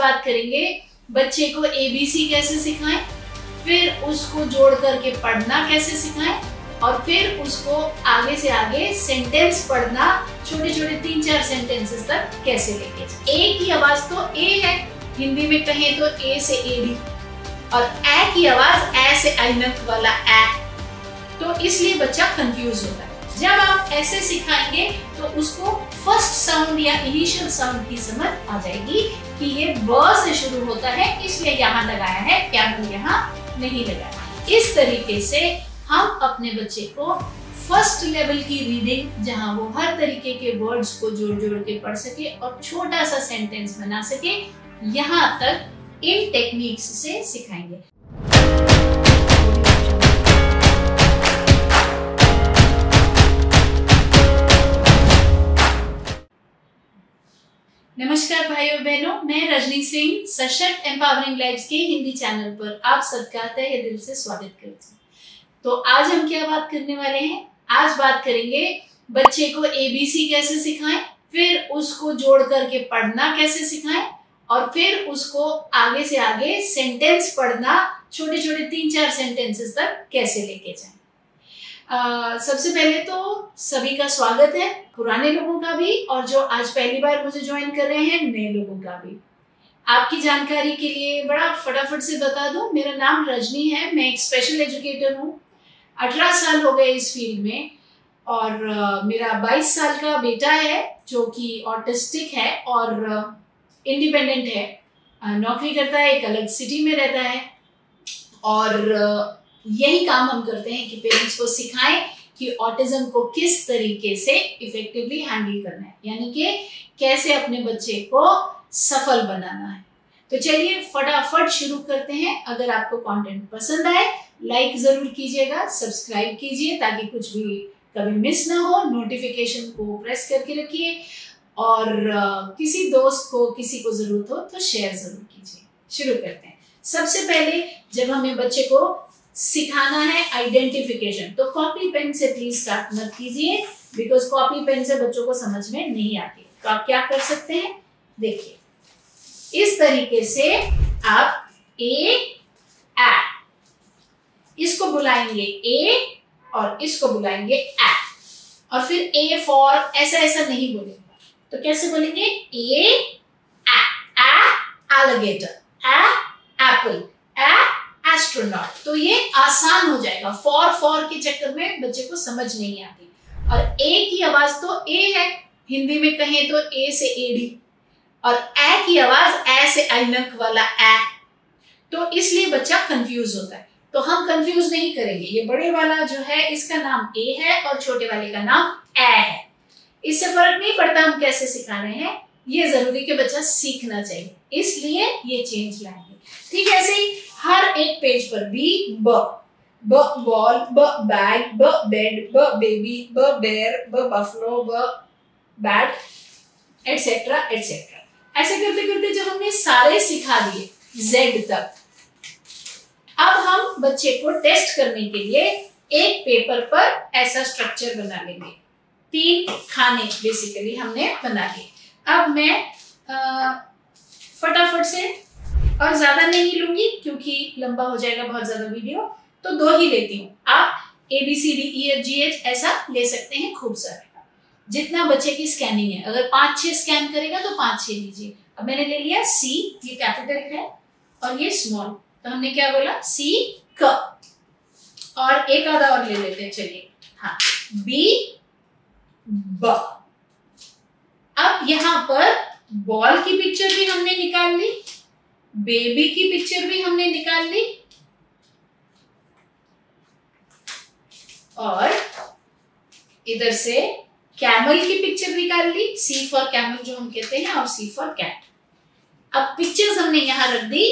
बात करेंगे बच्चे को एबीसी कैसे सिखाएं, फिर उसको जोड़ करके पढ़ना कैसे सिखाएं और फिर उसको आगे से आगे सेंटेंस पढ़ना छोटे छोटे 3-4 सेंटेंसेस तक कैसे लेके जाए। ए की आवाज तो ए है, हिंदी में कहें तो ए से एडी, और ए की आवाज ए से ऐनक वाला ए, तो इसलिए बच्चा कंफ्यूज होता है। जब आप ऐसे सिखाएंगे तो उसको फर्स्ट साउंड या इनिशियल साउंड की समझ आ जाएगी कि ये ब से शुरू होता है, इसलिए यहाँ लगाया है, कैमल यहाँ नहीं लगाया। इस तरीके से हम अपने बच्चे को फर्स्ट लेवल की रीडिंग, जहां वो हर तरीके के वर्ड्स को जोड़ जोड़ के पढ़ सके और छोटा सा सेंटेंस बना सके, यहाँ तक इन टेक्निक्स से सिखाएंगे। नमस्कार भाइयों बहनों, मैं रजनी सिंह सशक्त एम्पावरिंग लाइव्स के हिंदी चैनल पर आप सबका तहे दिल से स्वागत करती हूँ। तो आज हम क्या बात करने वाले हैं? आज बात करेंगे बच्चे को एबीसी कैसे सिखाएं, फिर उसको जोड़ करके पढ़ना कैसे सिखाएं और फिर उसको आगे से आगे सेंटेंस पढ़ना छोटे छोटे 3-4 सेंटेंसेस तक कैसे लेके जाएं। सबसे पहले तो सभी का स्वागत है, पुराने लोगों का भी और जो आज पहली बार मुझे ज्वाइन कर रहे हैं नए लोगों का भी। आपकी जानकारी के लिए बड़ा फटाफट से बता दूं, मेरा नाम रजनी है, मैं एक स्पेशल एजुकेटर हूँ। 18 साल हो गए इस फील्ड में और मेरा 22 साल का बेटा है जो कि ऑटिस्टिक है और इंडिपेंडेंट है, नौकरी करता है, एक अलग सिटी में रहता है और यही काम हम करते हैं कि पेरेंट्स को सिखाएं कि ऑटिज्म को किस तरीके से इफेक्टिवली हैंडल करना है, यानी कि कैसे अपने बच्चे को सफल बनाना है। तो चलिए फटाफट शुरू करते हैं। अगर आपको कंटेंट पसंद आए लाइक जरूर कीजिएगा, सब्सक्राइब कीजिए ताकि कुछ भी कभी मिस ना हो, नोटिफिकेशन को प्रेस करके रखिए और किसी दोस्त को, किसी को जरूरत हो तो शेयर जरूर कीजिए। शुरू करते हैं। सबसे पहले जब हमें बच्चे को सिखाना है आइडेंटिफिकेशन, तो कॉपी पेन से प्लीज स्टार्ट मत कीजिए, बिकॉज कॉपी पेन से बच्चों को समझ में नहीं आती। तो आप क्या कर सकते हैं, देखिए इस तरीके से आप ए इसको बुलाएंगे ए और इसको बुलाएंगे ए, और फिर ए फॉर ऐसा ऐसा नहीं बोलेंगे। तो कैसे बोलेंगे, ए एलिगेटर, एप्पल, एस्ट्रोनॉट। तो ये आसान हो जाएगा, फॉर के चक्कर में बच्चे को समझ नहीं आती। और ए की आवाज तो ए है, हिंदी में कहें तो ए से एडी, और ए की आवाज ए से ऐनक वाला ए, तो इसलिए बच्चा कंफ्यूज होता है। तो हम कंफ्यूज नहीं करेंगे, ये बड़े वाला जो है इसका नाम ए है और छोटे वाले का नाम ए है। इससे फर्क नहीं पड़ता हम कैसे सिखा रहे हैं, ये जरूरी कि बच्चा सीखना चाहिए, इसलिए ये चेंज लाएंगे। ठीक है, ऐसे ही हर एक पेज पर बी ब बॉल, ब बैग, ब बेड, ब बेबी, ब बेयर, ब बफलो, ब बैट, एटसेट्रा एटसेट्रा। ऐसे करते करते जब हमने सारे सिखा दिए जेड तक, अब हम बच्चे को टेस्ट करने के लिए एक पेपर पर ऐसा स्ट्रक्चर बना लेंगे। 3 खाने बेसिकली हमने बना लिए। अब मैं फटाफट से, और ज्यादा नहीं लूंगी क्योंकि लंबा हो जाएगा बहुत ज्यादा वीडियो, तो 2 ही लेती हूँ। आप ABCDEFGH ऐसा ले सकते हैं, खूब सारे, जितना बच्चे की स्कैनिंग है। अगर 5-6 स्कैन करेगा तो 5-6 लीजिए। अब मैंने ले लिया C, ये कैपिटल है और ये स्मॉल, तो हमने क्या बोला, C क, और एक आधा और ले लेते हैं, चलिए, हाँ, B ब। अब यहाँ पर बॉल की पिक्चर भी हमने निकाल ली, बेबी की पिक्चर भी हमने निकाल ली, और इधर से कैमल की पिक्चर निकाल ली, C फॉर कैमल जो हम कहते हैं, और C फॉर कैट। अब पिक्चर्स हमने यहाँ रख दी,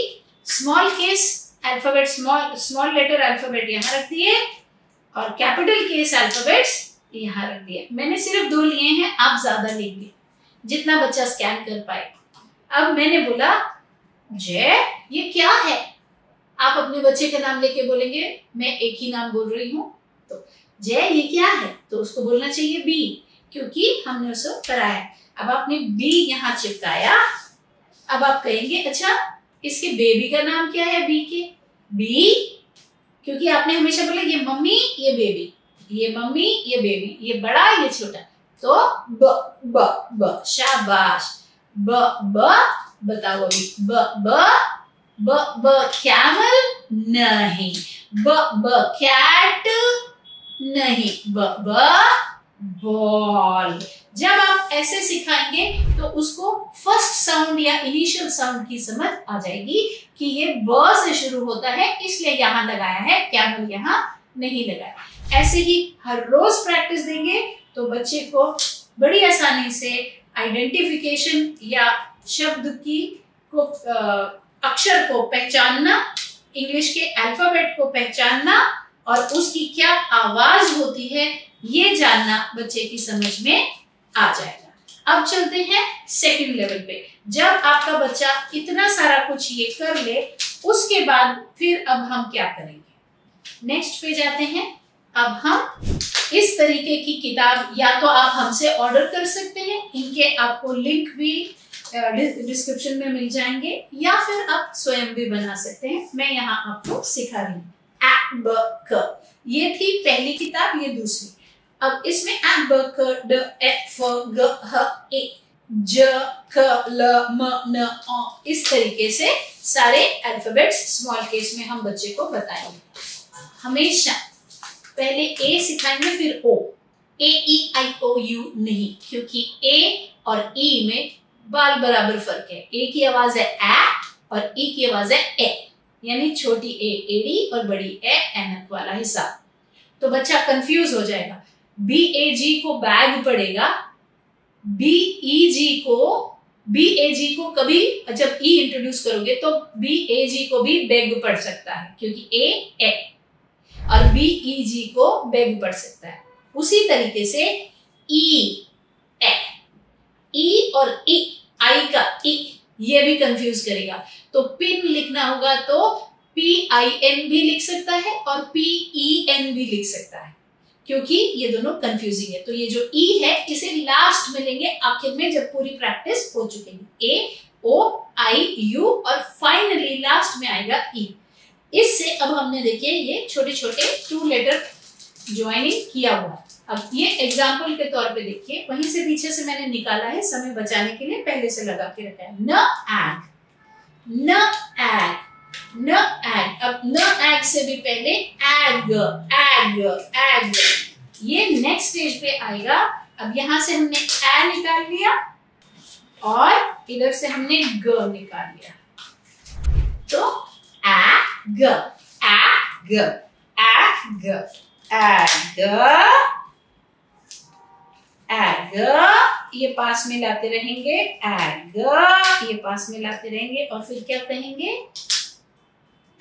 small case alphabet, small letter alphabet यहाँ रख दिए और कैपिटल केस अल्फाबेट्स यहाँ रख दिए। मैंने सिर्फ 2 लिए हैं, आप ज्यादा लेंगे जितना बच्चा स्कैन कर पाए। अब मैंने बोला जय, ये क्या है? आप अपने बच्चे का नाम लेके बोलेंगे, मैं एक ही नाम बोल रही हूँ, तो जय ये क्या है? तो उसको बोलना चाहिए बी, क्योंकि हमने उसको कराया। अब आपने बी यहाँ चिपकाया, अब आप कहेंगे अच्छा इसके बेबी का नाम क्या है, बी के? बी, क्योंकि आपने हमेशा बोला ये मम्मी ये बेबी, ये मम्मी ये बेबी, ये बड़ा ये छोटा, तो ब ब ब, शाबाश। ब ब बताओ अभी, ब ब ब ब कैमल नहीं, ब ब कैट नहीं, ब ब बॉल। जब आप ऐसे सिखाएंगे तो उसको फर्स्ट साउंड या इनिशियल साउंड की समझ आ जाएगी कि ये ब से शुरू होता है, इसलिए यहां लगाया है, कैमल यहां नहीं लगाया। ऐसे ही हर रोज प्रैक्टिस देंगे तो बच्चे को बड़ी आसानी से आइडेंटिफिकेशन या शब्द की को अक्षर को पहचानना, इंग्लिश के अल्फाबेट को पहचानना और उसकी क्या आवाज होती है ये जानना बच्चे की समझ में आ जाएगा। अब चलते हैं सेकंड लेवल पे। जब आपका बच्चा इतना सारा कुछ ये कर ले, उसके बाद फिर अब हम क्या करेंगे? नेक्स्ट पे जाते हैं। अब हम इस तरीके की किताब या तो आप हमसे ऑर्डर कर सकते हैं, इनके आपको लिंक भी डिस्क्रिप्शन में मिल जाएंगे, या फिर आप स्वयं भी बना सकते हैं। मैं यहाँ आपको सिखा रही हूँ। आ ब क, ये थी पहली किताब, ये दूसरी। अब इसमें आ ब क ड ए फ ग ह ए ज क ल म न ओ, इस तरीके से सारे अल्फाबेट्स स्मॉल केस में हम बच्चे को बताएंगे। हमेशा पहले ए सिखाएंगे फिर ओ। ए ई आई ओ यू नहीं, क्योंकि ए और ई में बाल बराबर फर्क है। ए की आवाज है ए और ई की आवाज है ए, यानी छोटी ए एडी और बड़ी ए एनक वाला हिसाब। तो बच्चा कंफ्यूज हो जाएगा। बी ए जी को बैग पड़ेगा, बी ई जी को कभी जब ई इंट्रोड्यूस करोगे तो बी ए जी को भी बेग पढ़ सकता है, क्योंकि ए और बी ई जी को बेग पढ़ सकता है। उसी तरीके से ई ए, ई और ई, आई का ई, ये भी कंफ्यूज करेगा। तो पिन लिखना होगा तो PIN भी लिख सकता है और PEN भी लिख सकता है, क्योंकि ये दोनों कंफ्यूजिंग है। तो ये जो ई है इसे लास्ट में लेंगे, आखिर में जब पूरी प्रैक्टिस हो चुकेगी। ए ओ आई यू और फाइनली लास्ट में आएगा ई। इससे अब हमने देखिए ये छोटे छोटे 2 लेटर ज्वाइनिंग किया हुआ है। अब ये एग्जाम्पल के तौर पे देखिए, वहीं से पीछे से मैंने निकाला है, समय बचाने के लिए पहले से लगा के रखा है। न एग, न एग, न एग। अब न एग से भी पहले एग, एग, एग, ये नेक्स्ट स्टेज पे आएगा। अब यहां से हमने ए निकाल लिया और इधर से हमने ग निकाल लिया, तो egg, egg, egg, egg, egg, ये पास में लाते रहेंगे, एग, ये पास में लाते रहेंगे और फिर क्या कहेंगे?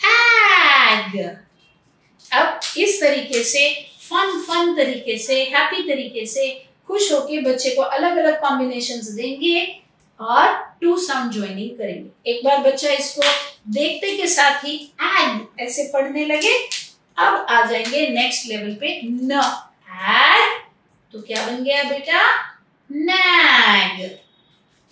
एग। अब इस तरीके से फन तरीके से, हैप्पी तरीके से, खुश होके बच्चे को अलग अलग कॉम्बिनेशंस देंगे और 2 साउंड ज्वाइनिंग करेंगे। एक बार बच्चा इसको देखते के साथ ही एग ऐसे पढ़ने लगे। अब आ जाएंगे नेक्स्ट लेवल पे, न एग, तो क्या बन गया बेटा? नैग।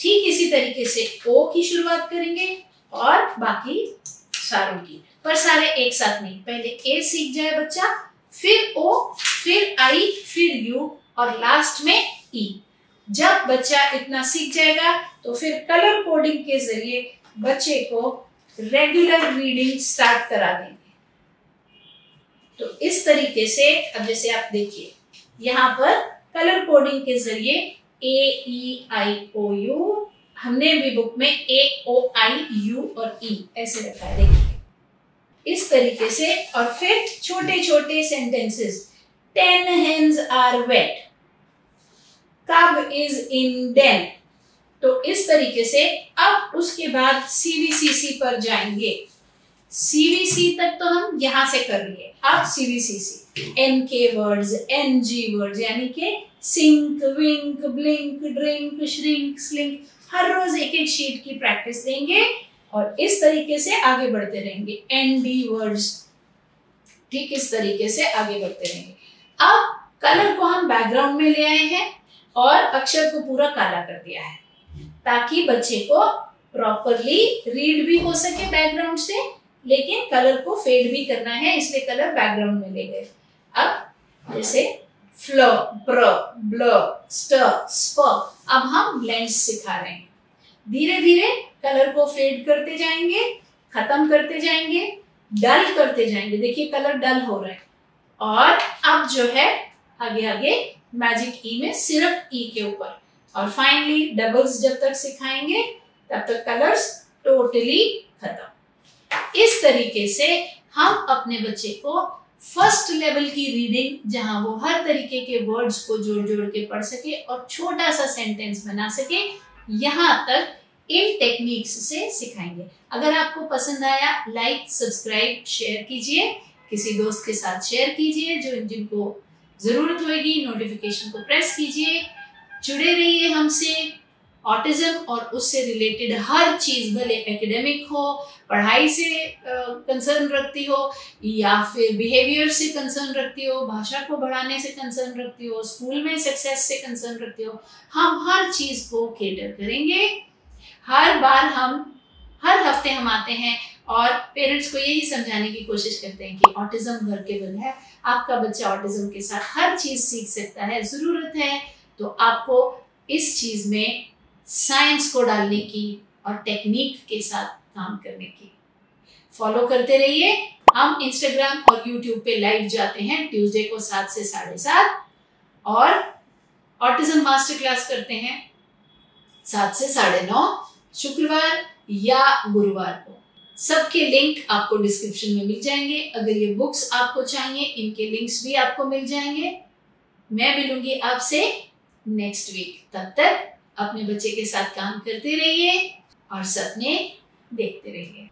ठीक इसी तरीके से ओ की शुरुआत करेंगे और बाकी सारों की, पर सारे एक साथ नहीं। पहले ए सीख जाए बच्चा, फिर ओ, फिर आई, फिर यू और लास्ट में ई। जब बच्चा इतना सीख जाएगा तो फिर कलर कोडिंग के जरिए बच्चे को रेगुलर रीडिंग स्टार्ट करा देंगे। तो इस तरीके से अब जैसे आप देखिए यहाँ पर कलर कोडिंग के जरिए ए ई आई ओ यू, हमने भी बुक में ए ओ आई यू और ई ऐसे रखा है, देखिए इस तरीके से। और फिर छोटे छोटे sentences, 10 hens are wet, cub is in den। तो इस तरीके से अब उसके बाद CVCC पर जाएंगे। CVC तक तो हम यहां से कर लिए, अब CVCC NK words, NG words, यानी कि सिंक, विंक, ब्लिंक, ड्रिंक, श्रिंक, स्लिंक, हर रोज एक एक शीट की प्रैक्टिस देंगे और इस तरीके से आगे बढ़ते रहेंगे। ND वर्ड्स, ठीक इस तरीके से आगे बढ़ते रहेंगे। अब कलर को हम बैकग्राउंड में ले आए हैं और अक्षर को पूरा काला कर दिया है, ताकि बच्चे को प्रॉपरली रीड भी हो सके बैकग्राउंड से, लेकिन कलर को फेड भी करना है, इसलिए कलर बैकग्राउंड में ले गए। अब जैसे फ्ल, प्र, ब्ल, स्ट, स्प, अब हम ब्लेंड्स सिखा रहे हैं। धीरे धीरे कलर को फेड करते जाएंगे, खत्म करते जाएंगे, डल करते जाएंगे। देखिए कलर डल हो रहा है। और अब जो है आगे आगे मैजिक ई में सिर्फ ई के ऊपर, और फाइनली डबल्स जब तक सिखाएंगे तब तक कलर्स टोटली खत्म। इस तरीके से हम अपने बच्चे को फर्स्ट लेवल की रीडिंग, जहां वो हर तरीके के वर्ड्स को जोड़ जोड़ के पढ़ सके और छोटा सा सेंटेंस बना सके, यहां तक इन टेक्निक्स से सिखाएंगे। अगर आपको पसंद आया, लाइक, सब्सक्राइब, शेयर कीजिए, किसी दोस्त के साथ शेयर कीजिए जिनको जरूरत होगी। नोटिफिकेशन को प्रेस कीजिए, जुड़े रहिए हमसे। ऑटिज्म और उससे रिलेटेड हर चीज, भले एकेडमिक हो, पढ़ाई से कंसर्न रखती हो, या फिर बिहेवियर से कंसर्न रखती हो, भाषा को बढ़ाने से कंसर्न रखती हो, स्कूल में सक्सेस से कंसर्न रखती हो, हम हर चीज को केटर करेंगे। हर हफ्ते हम आते हैं और पेरेंट्स को यही समझाने की कोशिश करते हैं कि ऑटिज्म घर के बल है। आपका बच्चा ऑटिज्म के साथ हर चीज सीख सकता है। जरूरत है तो आपको इस चीज में साइंस को डालने की और टेक्निक के साथ काम करने की। फॉलो करते रहिए। हम इंस्टाग्राम और यूट्यूब पे लाइव जाते हैं ट्यूसडे को 7 से 7:30, और ऑटिज्म मास्टर क्लास करते हैं 7 से 9:30 शुक्रवार या गुरुवार को। सबके लिंक आपको डिस्क्रिप्शन में मिल जाएंगे। अगर ये बुक्स आपको चाहिए, इनके लिंक्स भी आपको मिल जाएंगे। मैं मिलूंगी आपसे नेक्स्ट वीक। तब तक अपने बच्चे के साथ काम करते रहिए और सपने देखते रहिए।